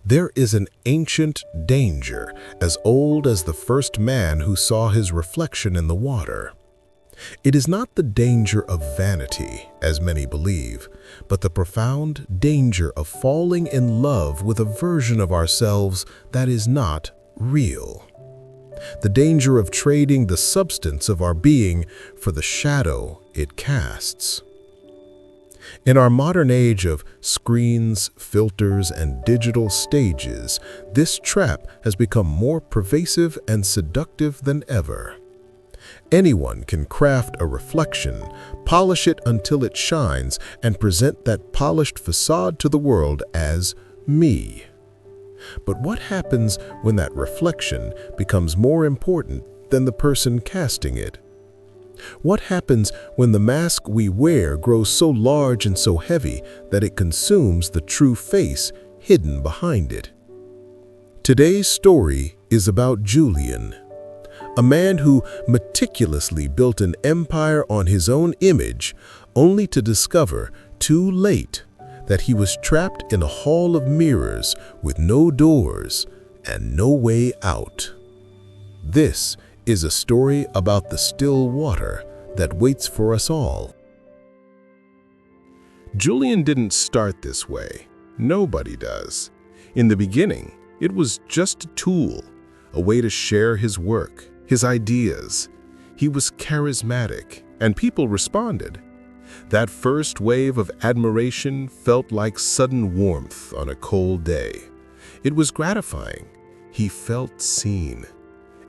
There is an ancient danger as old as the first man who saw his reflection in the water. It is not the danger of vanity, as many believe, but the profound danger of falling in love with a version of ourselves that is not real. The danger of trading the substance of our being for the shadow it casts. In our modern age of screens, filters, and digital stages, this trap has become more pervasive and seductive than ever. Anyone can craft a reflection, polish it until it shines, and present that polished facade to the world as me. But what happens when that reflection becomes more important than the person casting it? What happens when the mask we wear grows so large and so heavy that it consumes the true face hidden behind it? Today's story is about Julian, a man who meticulously built an empire on his own image, only to discover too late that he was trapped in a hall of mirrors with no doors and no way out. This is a story about the still water that waits for us all. Julian didn't start this way. Nobody does. In the beginning, it was just a tool, a way to share his work, his ideas. He was charismatic, and people responded. That first wave of admiration felt like sudden warmth on a cold day. It was gratifying. He felt seen.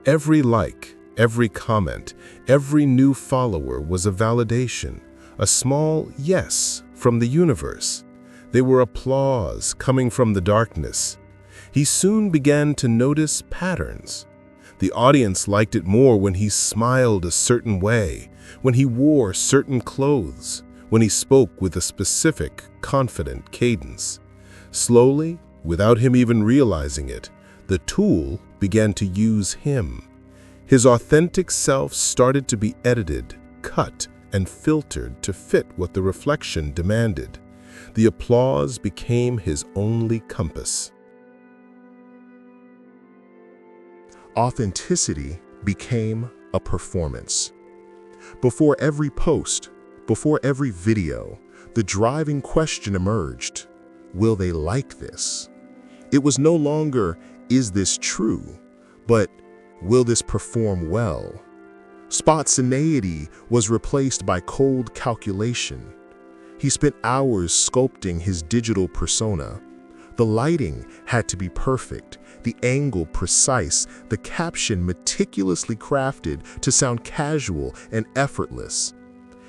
Every like, every comment, every new follower was a validation, a small yes from the universe. They were applause coming from the darkness. He soon began to notice patterns. The audience liked it more when he smiled a certain way, when he wore certain clothes, when he spoke with a specific, confident cadence. Slowly, without him even realizing it, the tool began to use him. His authentic self started to be edited, cut, and filtered to fit what the reflection demanded. The applause became his only compass. Authenticity became a performance. Before every post, before every video, the driving question emerged: will they like this? It was no longer, is this true? But, will this perform well? Spontaneity was replaced by cold calculation. He spent hours sculpting his digital persona. The lighting had to be perfect, the angle precise, the caption meticulously crafted to sound casual and effortless.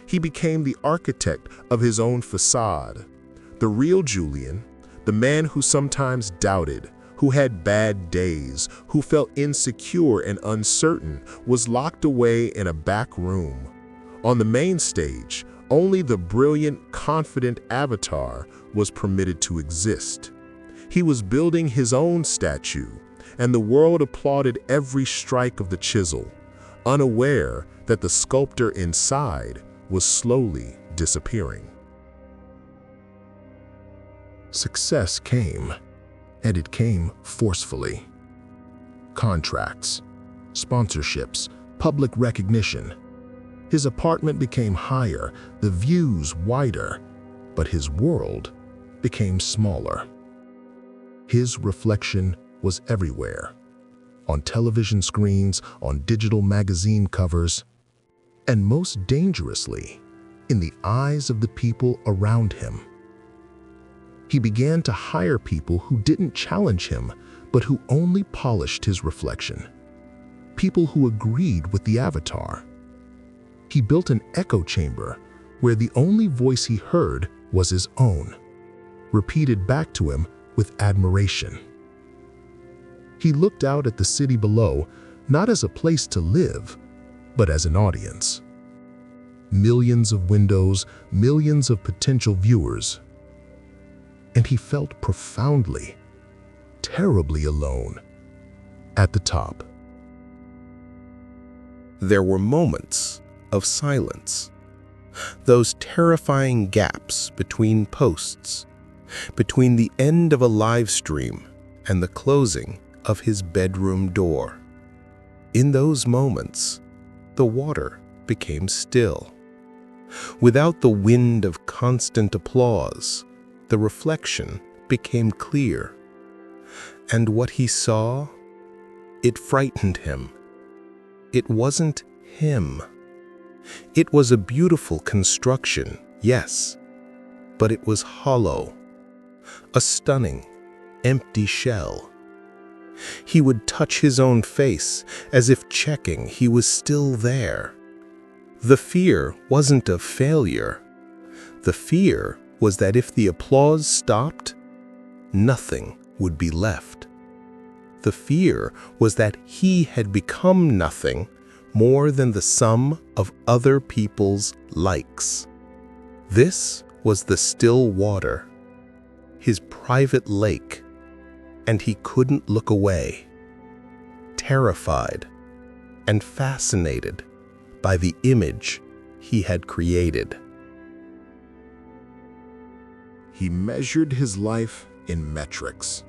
He became the architect of his own facade. The real Julian, the man who sometimes doubted, who had bad days, who felt insecure and uncertain, was locked away in a back room. On the main stage, only the brilliant, confident avatar was permitted to exist. He was building his own statue, and the world applauded every strike of the chisel, unaware that the sculptor inside was slowly disappearing. Success came, and it came forcefully. Contracts, sponsorships, public recognition. His apartment became higher, the views wider, but his world became smaller. His reflection was everywhere, on television screens, on digital magazine covers, and most dangerously, in the eyes of the people around him. He began to hire people who didn't challenge him, but who only polished his reflection. People who agreed with the avatar. He built an echo chamber where the only voice he heard was his own, repeated back to him with admiration. He looked out at the city below, not as a place to live, but as an audience. Millions of windows, millions of potential viewers. And he felt profoundly, terribly alone at the top. There were moments of silence. Those terrifying gaps between posts, between the end of a live stream and the closing of his bedroom door. In those moments, the water became still. Without the wind of constant applause, the reflection became clear. And what he saw, it frightened him. It wasn't him. It was a beautiful construction, yes, but it was hollow, a stunning, empty shell. He would touch his own face as if checking he was still there. The fear wasn't of failure. The fear was that if the applause stopped, nothing would be left. The fear was that he had become nothing more than the sum of other people's likes. This was the still water, his private lake, and he couldn't look away, terrified and fascinated by the image he had created. He measured his life in metrics: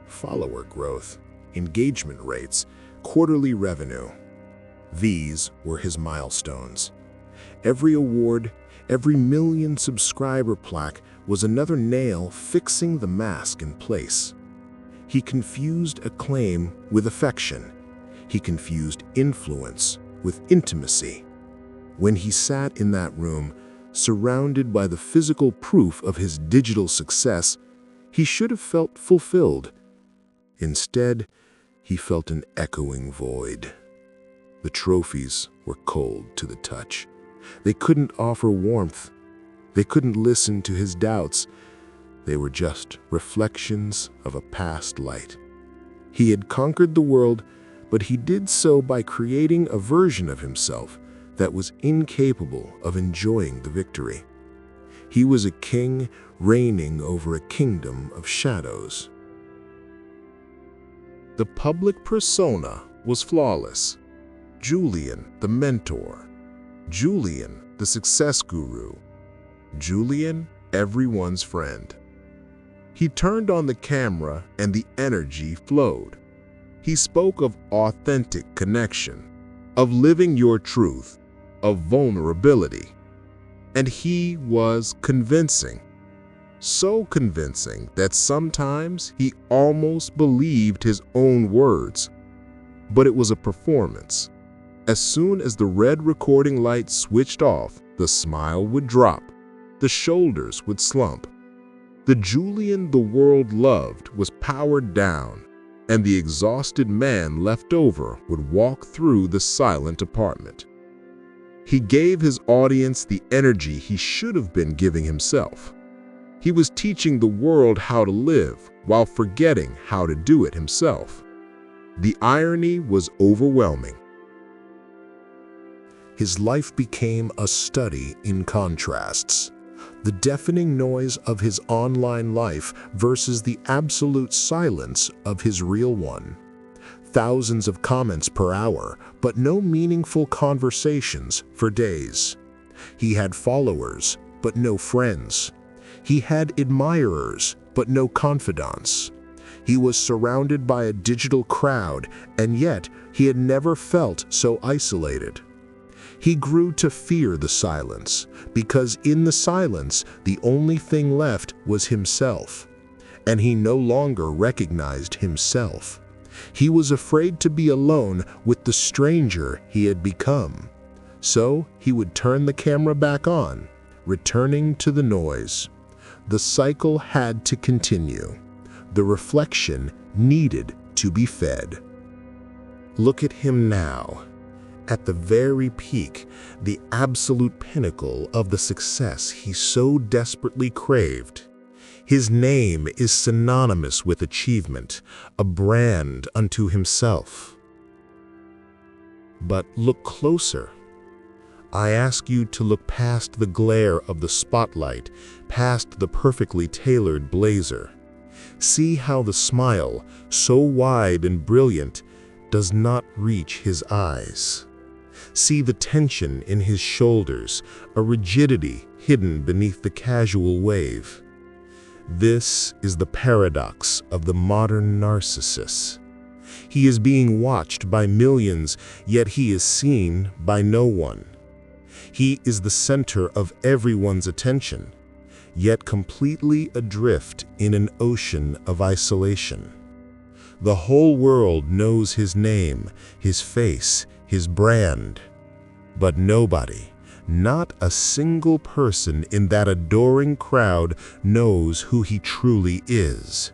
follower growth, engagement rates, quarterly revenue. These were his milestones. Every award, every million subscriber plaque was another nail fixing the mask in place. He confused acclaim with affection. He confused influence with intimacy. When he sat in that room, surrounded by the physical proof of his digital success, he should have felt fulfilled. Instead, he felt an echoing void. The trophies were cold to the touch. They couldn't offer warmth. They couldn't listen to his doubts. They were just reflections of a past light. He had conquered the world, but he did so by creating a version of himself that was incapable of enjoying the victory. He was a king reigning over a kingdom of shadows. The public persona was flawless. Julian, the mentor. Julian, the success guru. Julian, everyone's friend. He turned on the camera and the energy flowed. He spoke of authentic connection, of living your truth, of vulnerability. And he was convincing. So convincing that sometimes he almost believed his own words. But it was a performance. As soon as the red recording light switched off, the smile would drop, the shoulders would slump. The Julian the world loved was powered down, and the exhausted man left over would walk through the silent apartment. He gave his audience the energy he should have been giving himself. He was teaching the world how to live while forgetting how to do it himself. The irony was overwhelming. His life became a study in contrasts. The deafening noise of his online life versus the absolute silence of his real one. Thousands of comments per hour, but no meaningful conversations for days. He had followers, but no friends. He had admirers, but no confidants. He was surrounded by a digital crowd, and yet he had never felt so isolated. He grew to fear the silence, because in the silence, the only thing left was himself. And he no longer recognized himself. He was afraid to be alone with the stranger he had become. So he would turn the camera back on, returning to the noise. The cycle had to continue. The reflection needed to be fed. Look at him now. At the very peak, the absolute pinnacle of the success he so desperately craved. His name is synonymous with achievement, a brand unto himself. But look closer. I ask you to look past the glare of the spotlight, past the perfectly tailored blazer. See how the smile, so wide and brilliant, does not reach his eyes. See the tension in his shoulders, a rigidity hidden beneath the casual wave. This is the paradox of the modern Narcissus. He is being watched by millions, yet he is seen by no one. He is the center of everyone's attention, yet completely adrift in an ocean of isolation. The whole world knows his name, his face, his brand. But nobody, not a single person in that adoring crowd knows who he truly is.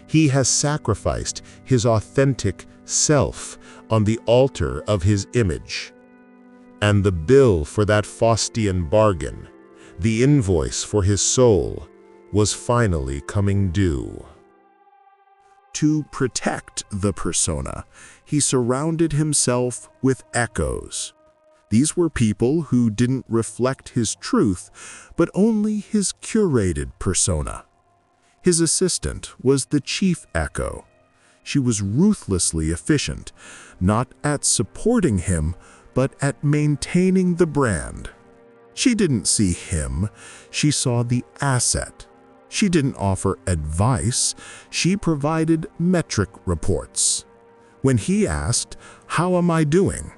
He has sacrificed his authentic self on the altar of his image. And the bill for that Faustian bargain, the invoice for his soul, was finally coming due. To protect the persona, he surrounded himself with echoes. These were people who didn't reflect his truth, but only his curated persona. His assistant was the chief echo. She was ruthlessly efficient, not at supporting him, but at maintaining the brand. She didn't see him, she saw the asset. She didn't offer advice, she provided metric reports. When he asked, "How am I doing?"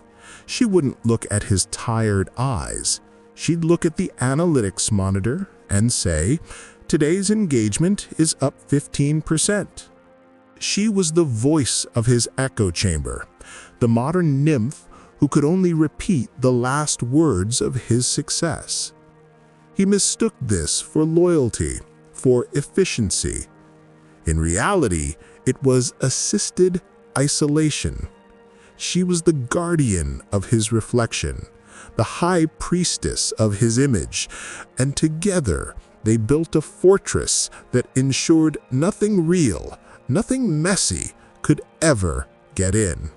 she wouldn't look at his tired eyes. She'd look at the analytics monitor and say, "Today's engagement is up 15%. She was the voice of his echo chamber, the modern nymph who could only repeat the last words of his success. He mistook this for loyalty, for efficiency. In reality, it was assisted isolation. She was the guardian of his reflection, the high priestess of his image, and together they built a fortress that ensured nothing real, nothing messy could ever get in.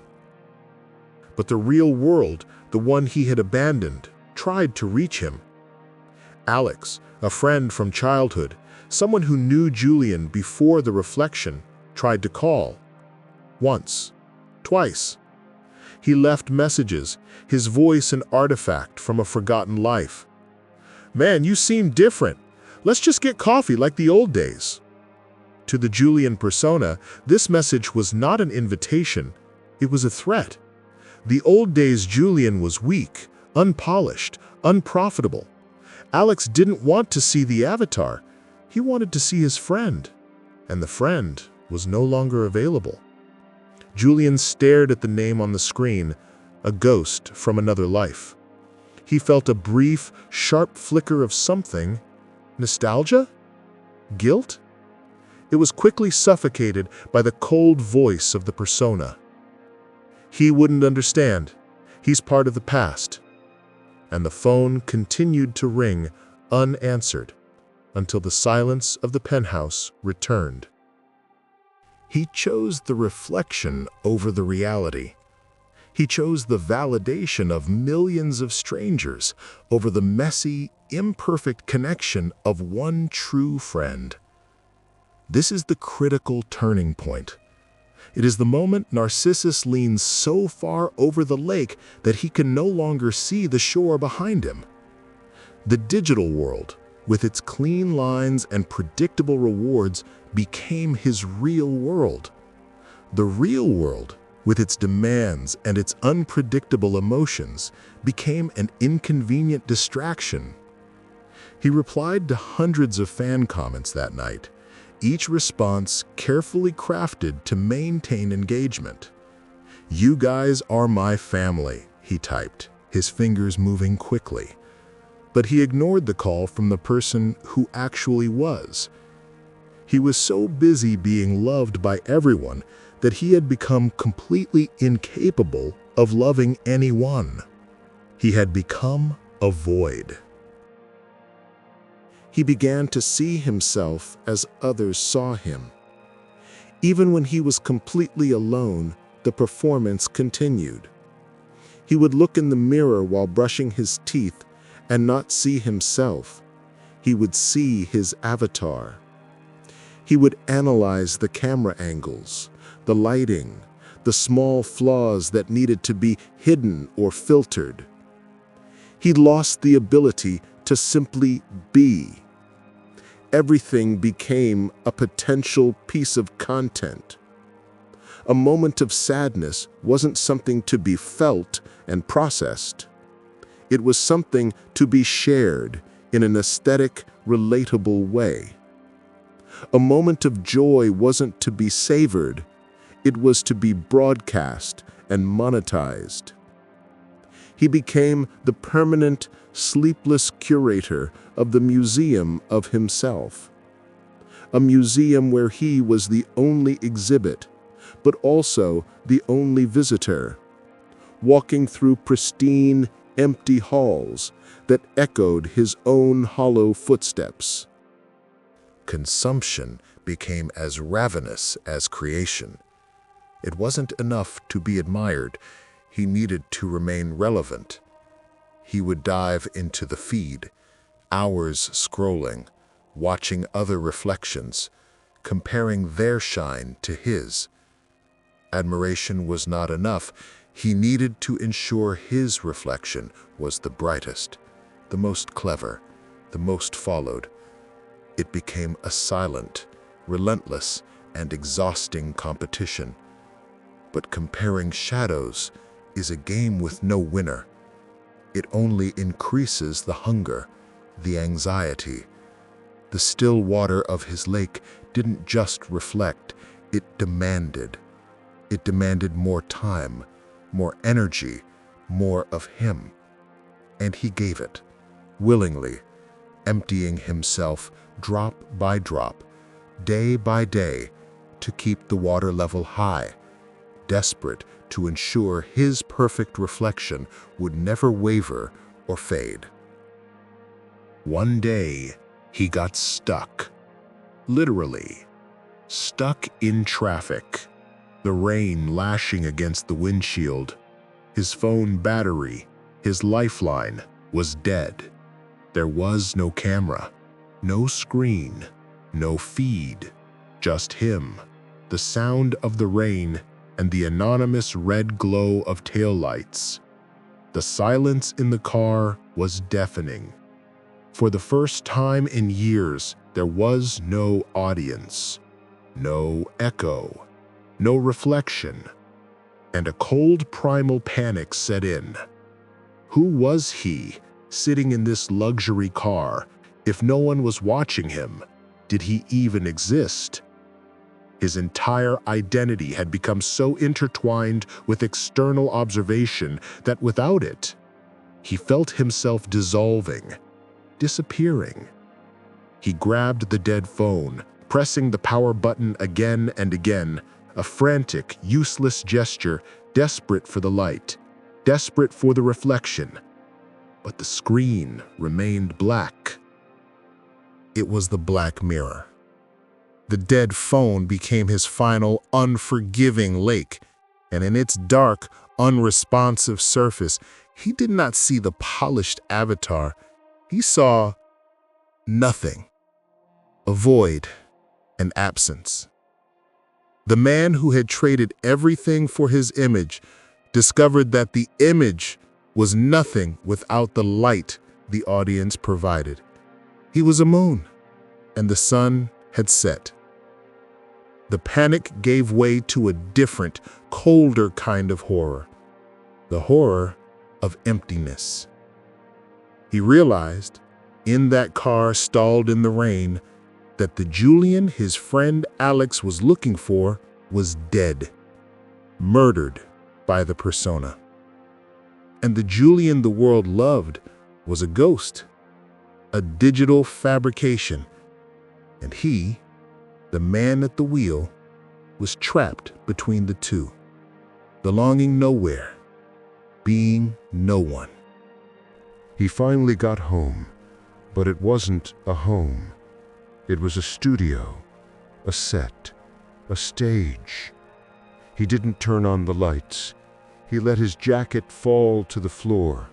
But the real world, the one he had abandoned, tried to reach him. Alex, a friend from childhood, someone who knew Julian before the reflection, tried to call. Once, twice. He left messages, his voice an artifact from a forgotten life. "Man, you seem different. Let's just get coffee like the old days." To the Julian persona, this message was not an invitation, it was a threat. The old days Julian was weak, unpolished, unprofitable. Alex didn't want to see the avatar, he wanted to see his friend, and the friend was no longer available. Julian stared at the name on the screen, a ghost from another life. He felt a brief, sharp flicker of something. Nostalgia? Guilt? It was quickly suffocated by the cold voice of the persona. He wouldn't understand. He's part of the past. And the phone continued to ring unanswered until the silence of the penthouse returned. He chose the reflection over the reality. He chose the validation of millions of strangers over the messy, imperfect connection of one true friend. This is the critical turning point. It is the moment Narcissus leans so far over the lake that he can no longer see the shore behind him. The digital world, with its clean lines and predictable rewards, became his real world. The real world, with its demands and its unpredictable emotions, became an inconvenient distraction. He replied to hundreds of fan comments that night, each response carefully crafted to maintain engagement. "You guys are my family," he typed, his fingers moving quickly. But he ignored the call from the person who actually was. He was so busy being loved by everyone that he had become completely incapable of loving anyone. He had become a void. He began to see himself as others saw him. Even when he was completely alone, the performance continued. He would look in the mirror while brushing his teeth and not see himself. He would see his avatar. He would analyze the camera angles, the lighting, the small flaws that needed to be hidden or filtered. He lost the ability to simply be. everything became a potential piece of content. A moment of sadness wasn't something to be felt and processed. It was something to be shared in an aesthetic, relatable way. A moment of joy wasn't to be savored, it was to be broadcast and monetized. He became the permanent, sleepless curator of the museum of himself. A museum where he was the only exhibit, but also the only visitor, walking through pristine, empty halls that echoed his own hollow footsteps. Consumption became as ravenous as creation. It wasn't enough to be admired, he needed to remain relevant. He would dive into the feed, hours scrolling, watching other reflections, comparing their shine to his. Admiration was not enough. He needed to ensure his reflection was the brightest, the most clever, the most followed. It became a silent, relentless, and exhausting competition. But comparing shadows is a game with no winner. It only increases the hunger, the anxiety. The still water of his lake didn't just reflect, it demanded. It demanded more time, more energy, more of him. And he gave it, willingly, emptying himself drop by drop, day by day, to keep the water level high, desperate to ensure his perfect reflection would never waver or fade. One day, he got stuck. Literally, stuck in traffic. The rain lashing against the windshield. His phone battery, his lifeline, was dead. There was no camera, no screen, no feed, just him, the sound of the rain, and the anonymous red glow of taillights. The silence in the car was deafening. For the first time in years, there was no audience, no echo, no reflection, and a cold primal panic set in. Who was he, sitting in this luxury car? If no one was watching him, did he even exist? His entire identity had become so intertwined with external observation that without it, he felt himself dissolving, disappearing. He grabbed the dead phone, pressing the power button again and again, a frantic, useless gesture, desperate for the light, desperate for the reflection. But the screen remained black. It was the black mirror. The dead phone became his final, unforgiving lake, and in its dark, unresponsive surface, he did not see the polished avatar. He saw nothing, a void, an absence. The man who had traded everything for his image discovered that the image was nothing without the light the audience provided. He was a moon, and the sun had set. The panic gave way to a different, colder kind of horror, the horror of emptiness. He realized, in that car stalled in the rain, that the Julian his friend Alex was looking for was dead, murdered by the persona. And the Julian the world loved was a ghost, a digital fabrication, and he, the man at the wheel, was trapped between the two, belonging nowhere, being no one. He finally got home, but it wasn't a home. It was a studio, a set, a stage. He didn't turn on the lights. He let his jacket fall to the floor.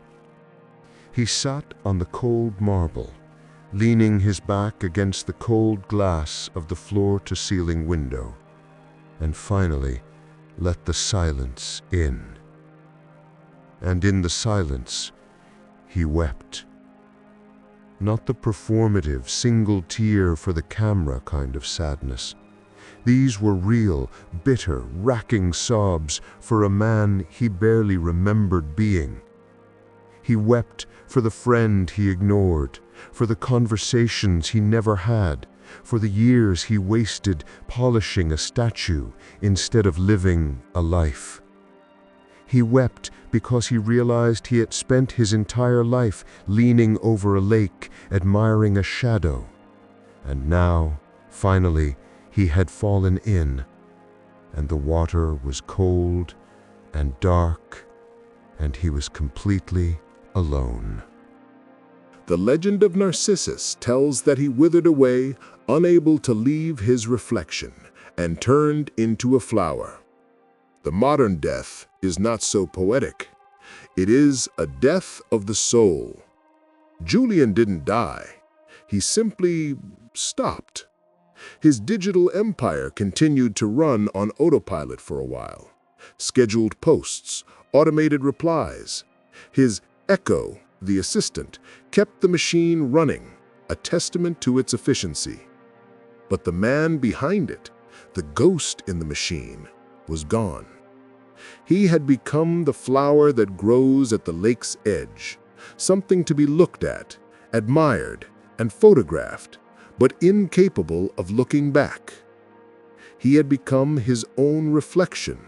He sat on the cold marble, leaning his back against the cold glass of the floor-to-ceiling window, and finally let the silence in. And in the silence, he wept. not the performative, single tear for the camera kind of sadness. These were real, bitter, racking sobs for a man he barely remembered being. He wept for the friend he ignored, for the conversations he never had, for the years he wasted polishing a statue instead of living a life. He wept because he realized he had spent his entire life leaning over a lake, admiring a shadow. And now, finally, he had fallen in, and the water was cold and dark, and he was completely alone. The legend of Narcissus tells that he withered away, unable to leave his reflection, and turned into a flower. The modern death is not so poetic. It is a death of the soul. Julian didn't die. He simply stopped. His digital empire continued to run on autopilot for a while. Scheduled posts, automated replies. His echo, the assistant, kept the machine running, a testament to its efficiency. But the man behind it, the ghost in the machine, was gone. He had become the flower that grows at the lake's edge, something to be looked at, admired, and photographed, but incapable of looking back. He had become his own reflection,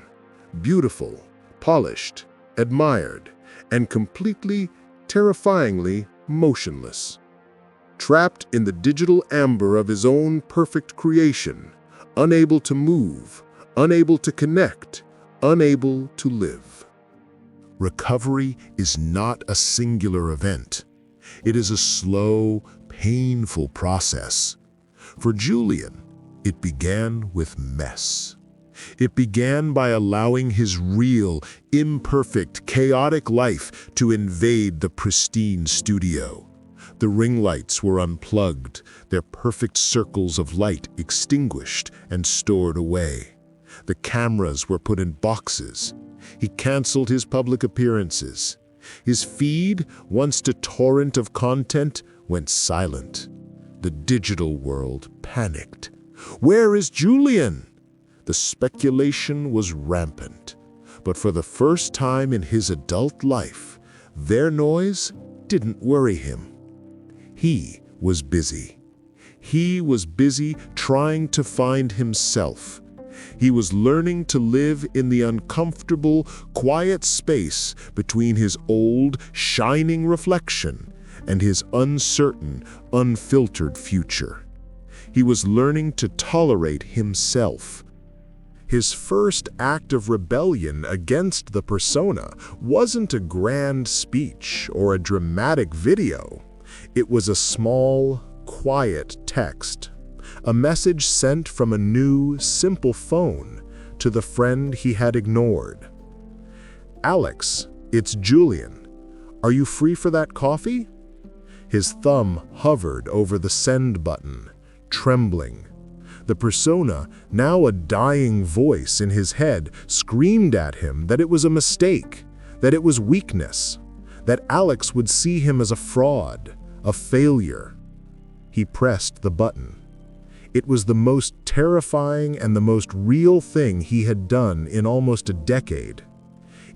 beautiful, polished, admired, and completely, terrifyingly motionless. Trapped in the digital amber of his own perfect creation, unable to move, unable to connect, unable to live. Recovery is not a singular event. It is a slow, painful process. For Julian, it began with mess. It began by allowing his real, imperfect, chaotic life to invade the pristine studio. The ring lights were unplugged, their perfect circles of light extinguished and stored away. The cameras were put in boxes. He canceled his public appearances. His feed, once a torrent of content, went silent. The digital world panicked. Where is Julian? The speculation was rampant. But for the first time in his adult life, their noise didn't worry him. He was busy. He was busy trying to find himself. He was learning to live in the uncomfortable, quiet space between his old, shining reflection and his uncertain, unfiltered future. He was learning to tolerate himself. His first act of rebellion against the persona wasn't a grand speech or a dramatic video. It was a small, quiet text. A message sent from a new, simple phone to the friend he had ignored. "Alex, it's Julian. Are you free for that coffee?" His thumb hovered over the send button, trembling. The persona, now a dying voice in his head, screamed at him that it was a mistake, that it was weakness, that Alex would see him as a fraud, a failure. He pressed the button. It was the most terrifying and the most real thing he had done in almost a decade.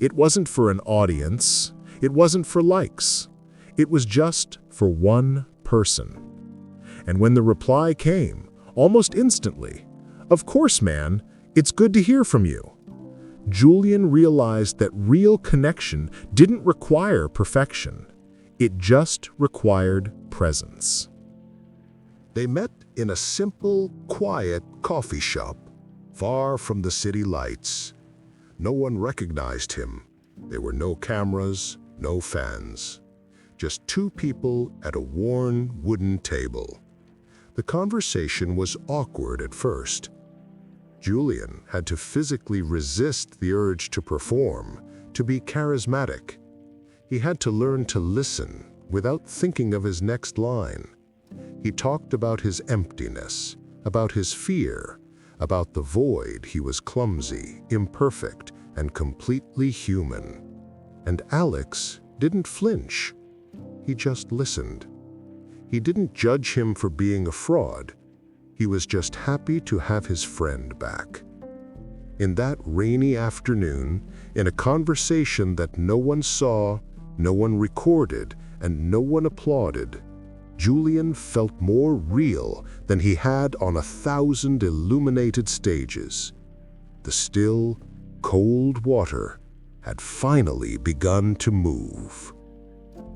It wasn't for an audience. It wasn't for likes. It was just for one person. And when the reply came, almost instantly, "Of course, man, it's good to hear from you," Julian realized that real connection didn't require perfection. It just required presence. They met in a simple, quiet coffee shop, far from the city lights. No one recognized him. There were no cameras, no fans. Just two people at a worn wooden table. The conversation was awkward at first. Julian had to physically resist the urge to perform, to be charismatic. He had to learn to listen without thinking of his next line. He talked about his emptiness, about his fear, about the void he was clumsy, imperfect, and completely human. And Alex didn't flinch. He just listened. He didn't judge him for being a fraud. He was just happy to have his friend back. In that rainy afternoon, in a conversation that no one saw, no one recorded, and no one applauded, Julian felt more real than he had on 1,000 illuminated stages. The still, cold water had finally begun to move.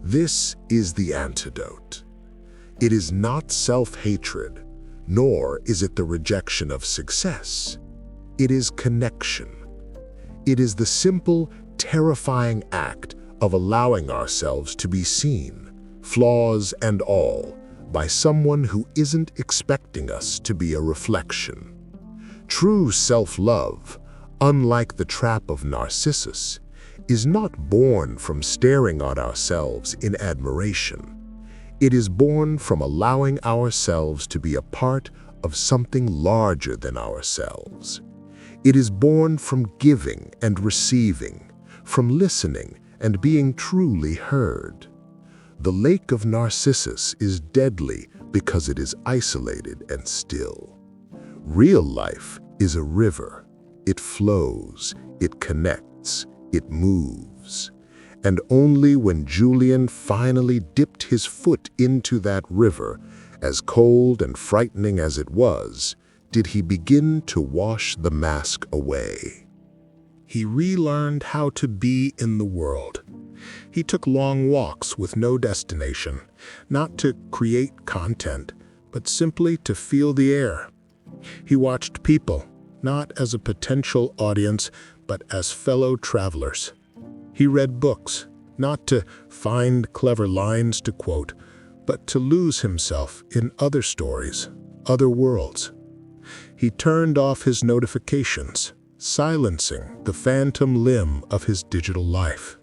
This is the antidote. It is not self-hatred, nor is it the rejection of success. It is connection. It is the simple, terrifying act of allowing ourselves to be seen, flaws and all, by someone who isn't expecting us to be a reflection. True self-love, unlike the trap of Narcissus, is not born from staring at ourselves in admiration. It is born from allowing ourselves to be a part of something larger than ourselves. It is born from giving and receiving, from listening and being truly heard. The lake of Narcissus is deadly because it is isolated and still. Real life is a river. It flows, it connects, it moves. And only when Julian finally dipped his foot into that river, as cold and frightening as it was, did he begin to wash the mask away. He relearned how to be in the world. He took long walks with no destination, not to create content, but simply to feel the air. He watched people, not as a potential audience, but as fellow travelers. He read books, not to find clever lines to quote, but to lose himself in other stories, other worlds. He turned off his notifications, silencing the phantom limb of his digital life.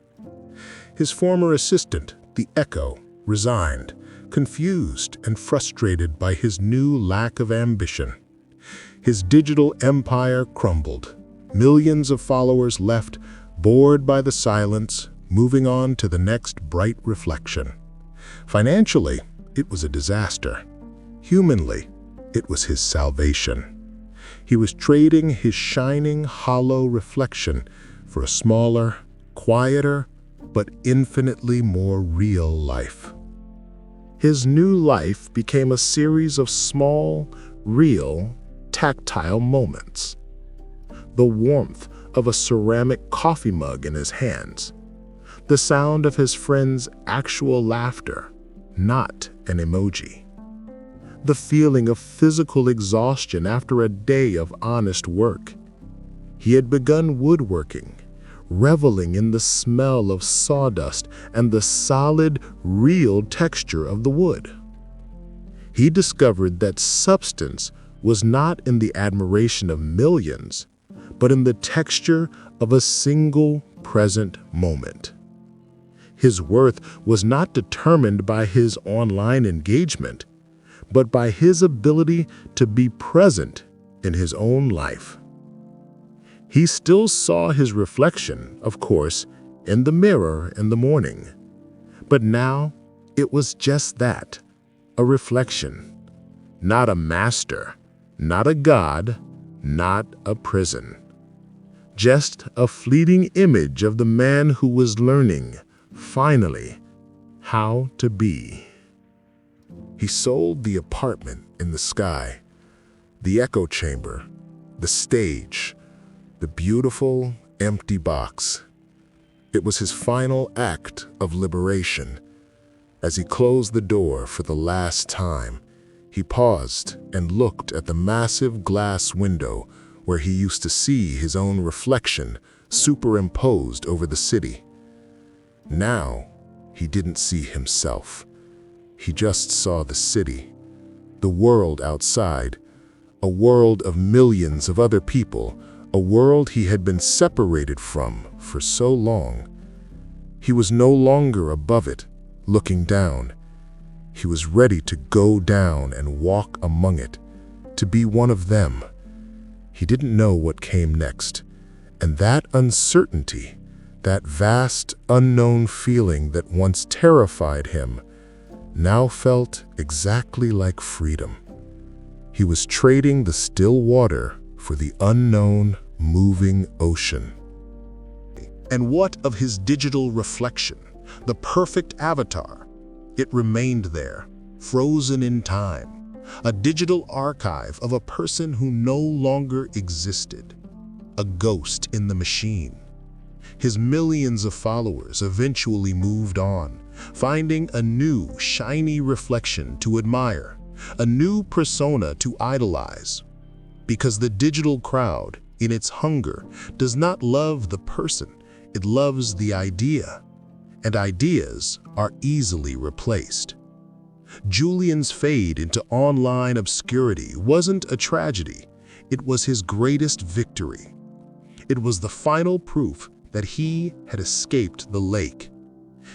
His former assistant, the Echo, resigned, confused and frustrated by his new lack of ambition. His digital empire crumbled. Millions of followers left, bored by the silence, moving on to the next bright reflection. Financially, it was a disaster. Humanly, it was his salvation. He was trading his shining, hollow reflection for a smaller, quieter, but infinitely more real life. His new life became a series of small, real, tactile moments. The warmth of a ceramic coffee mug in his hands. The sound of his friend's actual laughter, not an emoji. The feeling of physical exhaustion after a day of honest work. He had begun woodworking, reveling in the smell of sawdust and the solid, real texture of the wood. He discovered that substance was not in the admiration of millions, but in the texture of a single present moment. His worth was not determined by his online engagement, but by his ability to be present in his own life. He still saw his reflection, of course, in the mirror in the morning. But now it was just that, a reflection, not a master, not a god, not a prison. Just a fleeting image of the man who was learning, finally, how to be. He sold the apartment in the sky, the echo chamber, the stage, the beautiful, empty box. It was his final act of liberation. As he closed the door for the last time, he paused and looked at the massive glass window where he used to see his own reflection superimposed over the city. Now, he didn't see himself. He just saw the city, the world outside, a world of millions of other people, a world he had been separated from for so long. He was no longer above it, looking down. He was ready to go down and walk among it, to be one of them. He didn't know what came next, and that uncertainty, that vast, unknown feeling that once terrified him, now felt exactly like freedom. He was trading the still water for the unknown, moving ocean. And what of his digital reflection, the perfect avatar? It remained there, frozen in time, a digital archive of a person who no longer existed, a ghost in the machine. His millions of followers eventually moved on, finding a new, shiny reflection to admire, a new persona to idolize. Because the digital crowd, in its hunger, does not love the person, it loves the idea. And ideas are easily replaced. Julian's fade into online obscurity wasn't a tragedy, it was his greatest victory. It was the final proof that he had escaped the lake.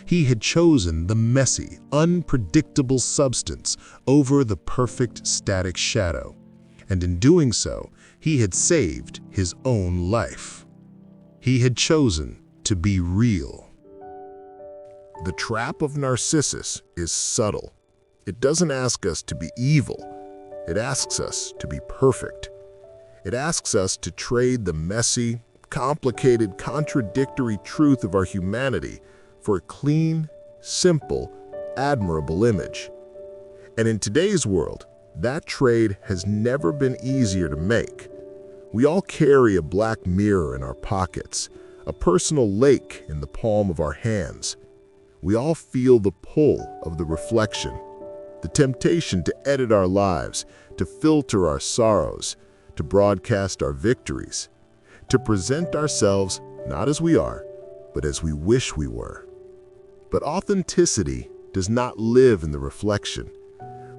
He had chosen the messy, unpredictable substance over the perfect static shadow, and in doing so, he had saved his own life. He had chosen to be real. The trap of Narcissus is subtle. It doesn't ask us to be evil. It asks us to be perfect. It asks us to trade the messy, complicated, contradictory truth of our humanity for a clean, simple, admirable image. And in today's world, that trade has never been easier to make. We all carry a black mirror in our pockets, a personal lake in the palm of our hands. We all feel the pull of the reflection, the temptation to edit our lives, to filter our sorrows, to broadcast our victories, to present ourselves not as we are, but as we wish we were. But authenticity does not live in the reflection.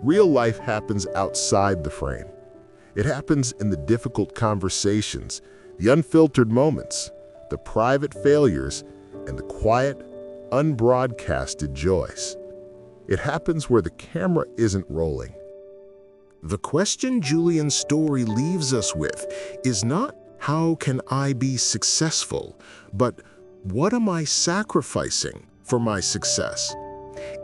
Real life happens outside the frame. It happens in the difficult conversations, the unfiltered moments, the private failures, and the quiet, unbroadcasted joys. It happens where the camera isn't rolling. The question Julian's story leaves us with is not, how can I be successful, but what am I sacrificing for my success?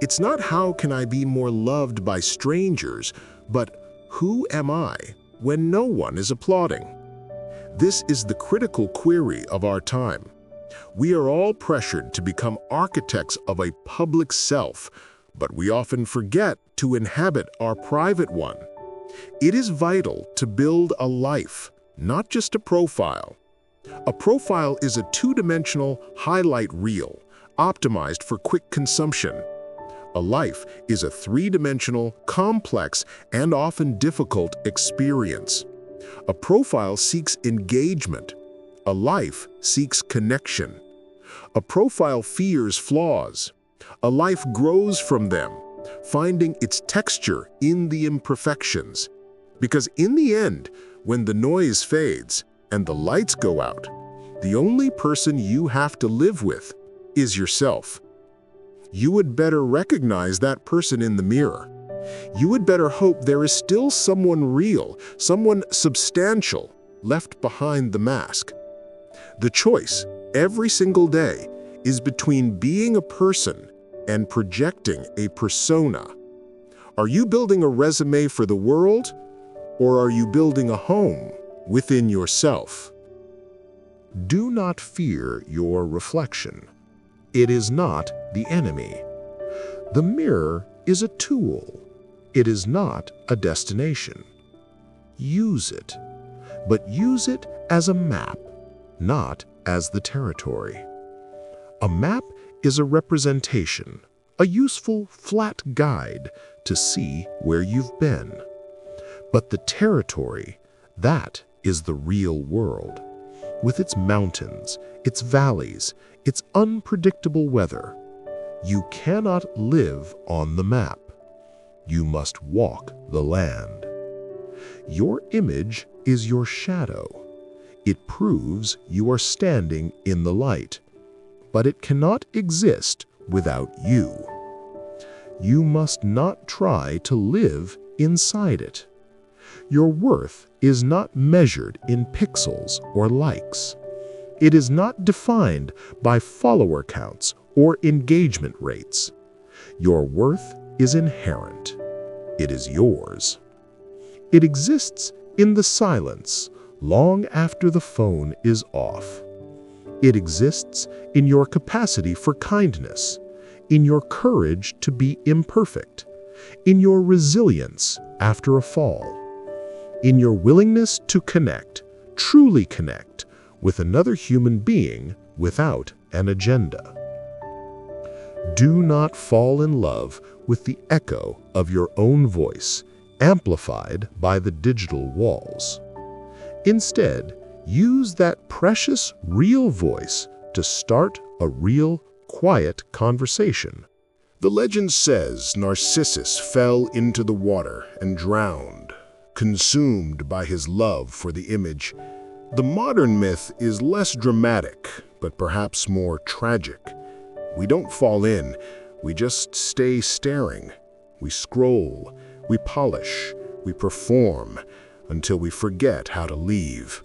It's not how can I be more loved by strangers, but who am I when no one is applauding? This is the critical query of our time. We are all pressured to become architects of a public self, but we often forget to inhabit our private one. It is vital to build a life, not just a profile. A profile is a two-dimensional highlight reel, optimized for quick consumption. A life is a three-dimensional, complex, and often difficult experience. A profile seeks engagement. A life seeks connection. A profile fears flaws. A life grows from them, finding its texture in the imperfections. Because in the end, when the noise fades and the lights go out, the only person you have to live with is yourself. You would better recognize that person in the mirror. You would better hope there is still someone real, someone substantial, left behind the mask. The choice, every single day, is between being a person and projecting a persona. Are you building a resume for the world, or are you building a home within yourself? Do not fear your reflection. It is not the enemy. The mirror is a tool. It is not a destination. Use it, but use it as a map, not as the territory. A map is a representation, a useful flat guide to see where you've been. But the territory, that is the real world, with its mountains, its valleys, its unpredictable weather. You cannot live on the map. You must walk the land. Your image is your shadow. It proves you are standing in the light, but it cannot exist without you. You must not try to live inside it. Your worth is not measured in pixels or likes. It is not defined by follower counts or engagement rates. Your worth is inherent. It is yours. It exists in the silence long after the phone is off. It exists in your capacity for kindness, in your courage to be imperfect, in your resilience after a fall, in your willingness to connect, truly connect, with another human being without an agenda. Do not fall in love with the echo of your own voice, amplified by the digital walls. Instead, use that precious, real voice to start a real, quiet conversation. The legend says Narcissus fell into the water and drowned, consumed by his love for the image. The modern myth is less dramatic, but perhaps more tragic. We don't fall in, we just stay staring. We scroll, we polish, we perform, until we forget how to leave.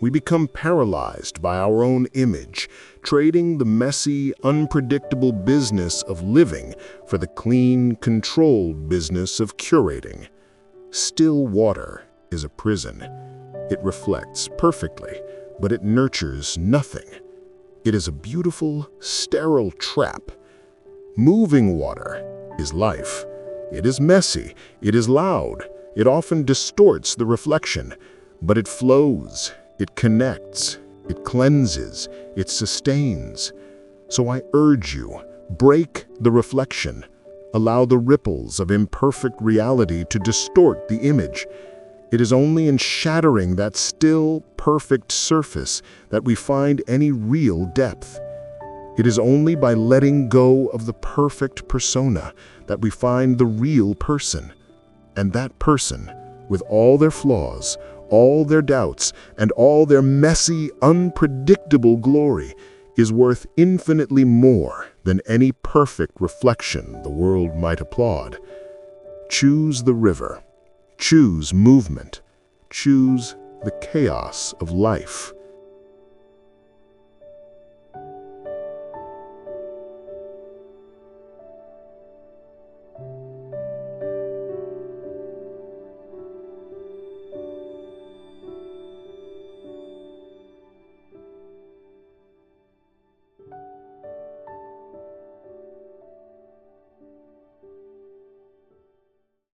We become paralyzed by our own image, trading the messy, unpredictable business of living for the clean, controlled business of curating. Still water is a prison. It reflects perfectly, but it nurtures nothing. It is a beautiful, sterile trap. Moving water is life. It is messy, it is loud, it often distorts the reflection, but it flows, it connects, it cleanses, it sustains. So I urge you, break the reflection. Allow the ripples of imperfect reality to distort the image. It is only in shattering that still, perfect surface that we find any real depth. It is only by letting go of the perfect persona that we find the real person. And that person, with all their flaws, all their doubts, and all their messy, unpredictable glory, is worth infinitely more than any perfect reflection the world might applaud. Choose the river. Choose movement. Choose the chaos of life.